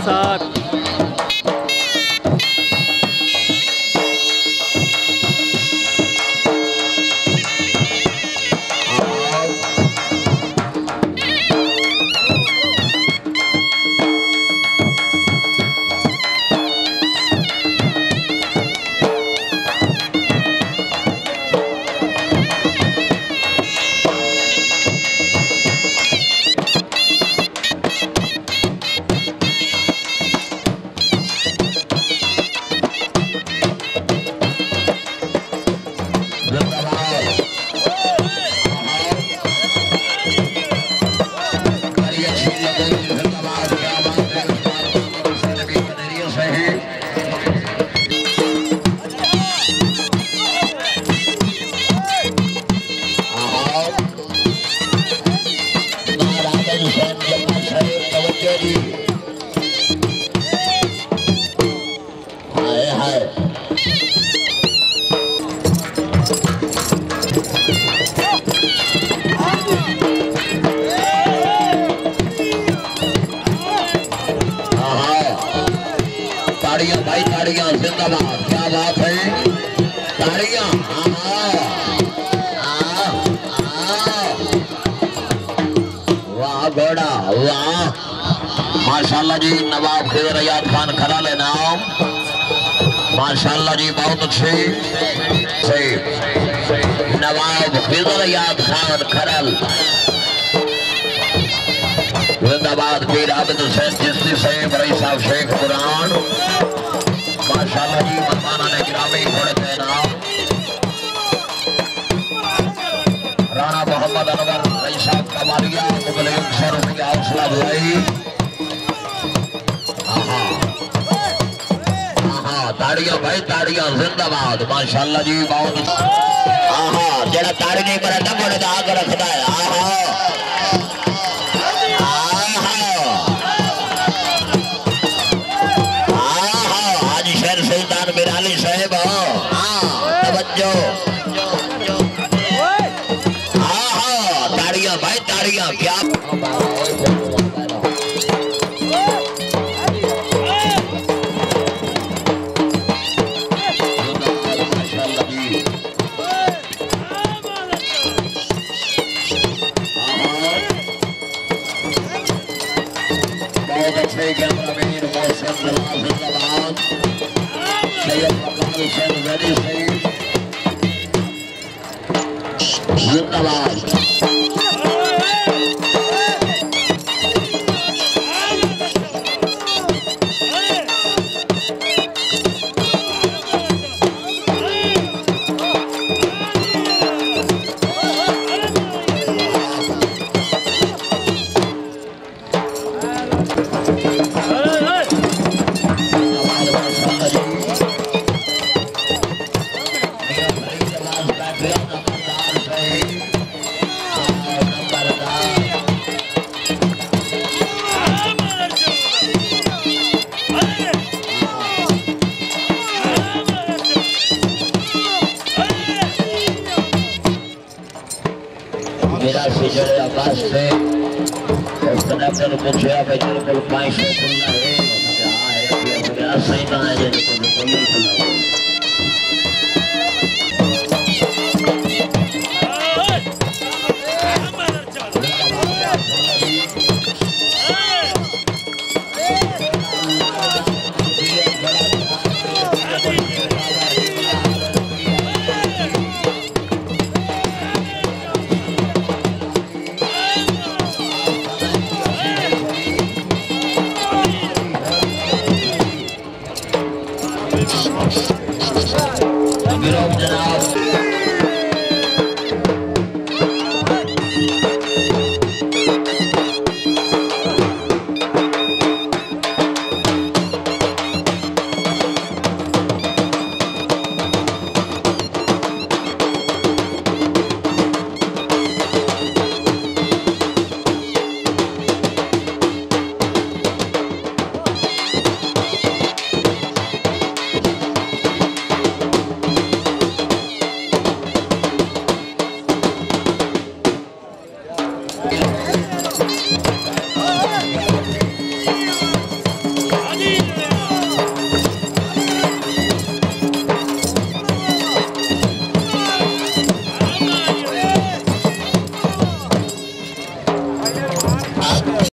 साथ। ताड़ियां भाई ताड़ियां जिंदाबाद। क्या बात है, ताड़ियां। वाह घोड़ा वाह, माशाल्लाह जी। नवाब खिजर अयाद खान खरा ले नाम, माशाल्लाह जी बहुत अच्छे। नवाब खिजर अयाद खान खरल जिंदाबाद। पीर आबिद हुसैन चिश्ती साहब रईस साहब शेख कुरान, माशाल्लाह जी। मरमाना ने गिरामी घोड़े थे नाम, राणा मोहम्मद अनवर रईस साहब कमालिया मुगल 100 रुपया हौसला बुलाई। ताड़ियां भाई ताड़ियां जिंदाबाद, माशाल्लाह जी बहुत। जेड़ा ताड़ी नहीं मरे ना घोड़े का आग रखता है। सुल्तान बिराली साहेब तवज्जो। ताड़ियां भाई ताड़ियां। क्या बहुत अच्छे कैमरामैन मौसम जिंदाबाद। जिंदाबाद। मेरा सीजन आकाश से कंडक्टर पूछा भाई तेरे को 500 खुलना है, सही ना है,